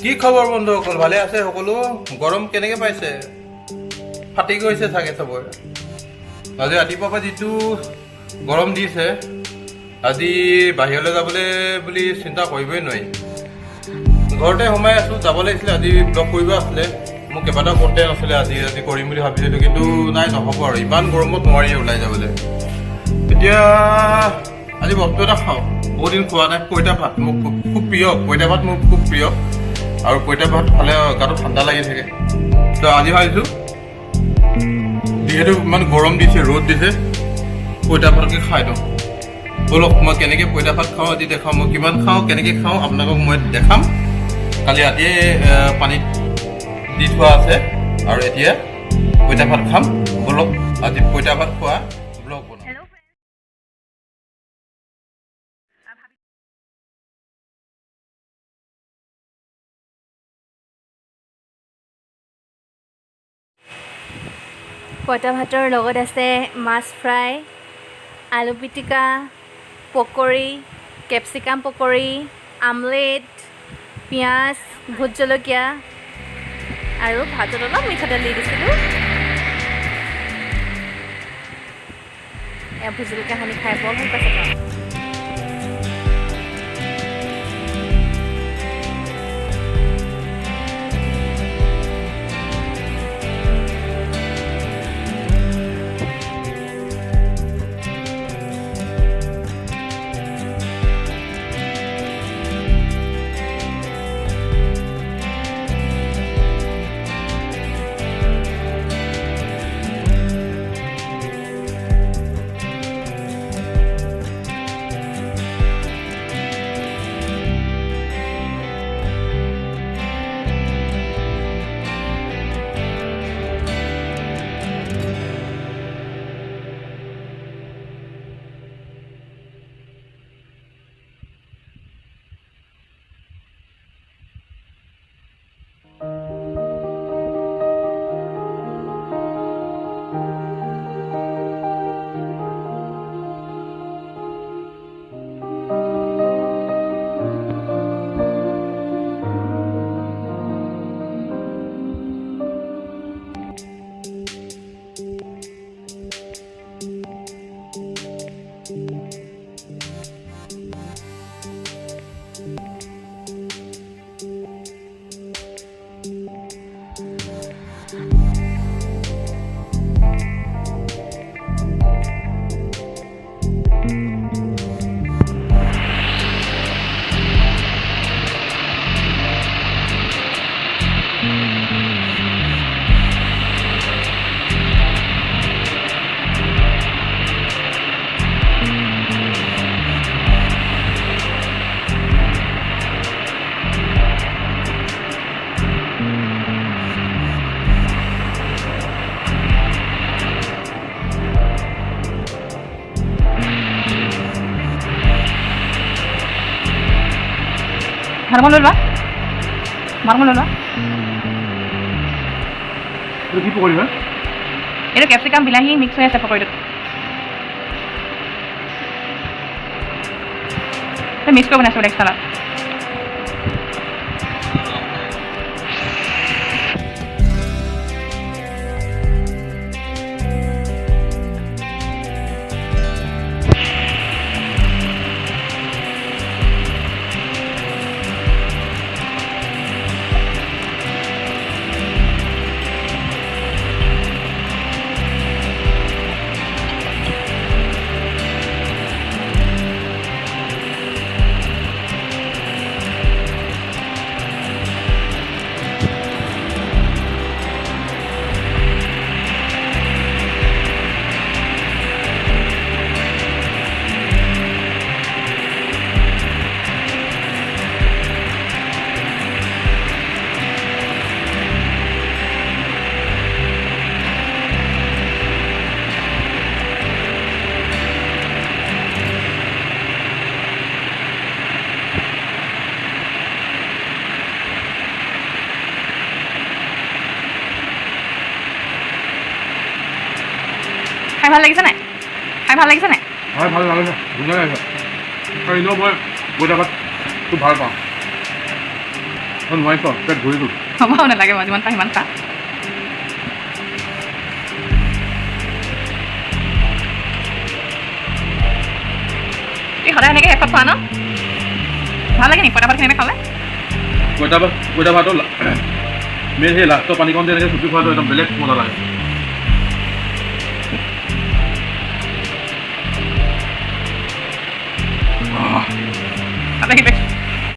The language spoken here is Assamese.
কি খবৰ বন্ধুসকল, ভালে আছে সকলো? গৰম কেনেকৈ পাইছে? ফাটি গৈছে চাগে চবৰে। আজি ৰাতিপুৱাৰ পৰা যিটো গৰম দিছে, আজি বাহিৰলৈ যাবলৈ বুলি চিন্তা কৰিবই নোৱাৰি। ঘৰতে সোমাই আছোঁ, যাব লাগিছিলে। আজি ব্লগ কৰিব আছিলে, মোক কেইবাটাও কণ্টেণ্ট আছিলে আজি কৰিম বুলি ভাবিছিলোঁ, কিন্তু নাই, নহ'ব আৰু ইমান গৰমত নোৱাৰি ওলাই যাবলৈ। এতিয়া আজি বস্তু এটা খাওঁ, বহুত দিন খোৱা নাই। পইতা ভাত মোক খুব প্ৰিয়, পইতা ভাত মোৰ খুব প্ৰিয়, আৰু পইতা ভাত খালে গাটো ঠাণ্ডা লাগি থাকে। তো আজি ভাবিছোঁ, যিহেতু ইমান গৰম দিছে, ৰ'দ দিছে, পইতা ভাতকে খাই দিওঁ। ব'লক, মই কেনেকৈ পইতা ভাত খাওঁ আজি দেখাম। মই কিমান খাওঁ, কেনেকৈ খাওঁ আপোনালোকক মই দেখাম। কালি ৰাতিয়ে পানীত দি থোৱা আছে, আৰু এতিয়া পইতা ভাত খাম। ব'লক, আজি পইতা ভাত খোৱা ব্লগ বনাওঁ। পইতা ভাতৰ লগত আছে মাছ ফ্ৰাই, আলু পিটিকা, পকৰি, কেপচিকাম পকৰি, আমলেট, পিঁয়াজ, ভোট জলকীয়া, আৰু ভাতত অলপ মিঠাতেল দি দিছিলোঁ। এয়া ভোট জলকীয়া সানি খাই বৰ ভাল পাইছে তেওঁ। ভাতমান লৈ লোৱা, ভাতমান লৈ লোৱা। কি পকৰি হয়? এইটো কেপচিকাম বিলাহী মিক্স হৈ আছে পকৰিটোত। মিক্স কৰি বনাইছোঁ এক্সট্ৰা। খাই ভাল লাগিছে নাই? খাই ভাল লাগিছে নাই? হয়, ভাল লাগিছে, ধুনীয়া লাগিছে। এনেও মই পইতা ভাত খুব ভাল পাওঁ। নোৱাৰিছ পেট ভৰি গ'ল হ'ব নালাগে মই যিমান পাওঁ সিমান খা এই সদায় এনেকৈ শেষত খোৱা ন ভাল লাগে নেকি পইতা ভাতখিনি খালে পইতা ভাতৰ মেইন সেই লাষ্টৰ পানীকণ দি এনেকৈ চুপি খোৱাটো একদম বেলেগ মজা লাগে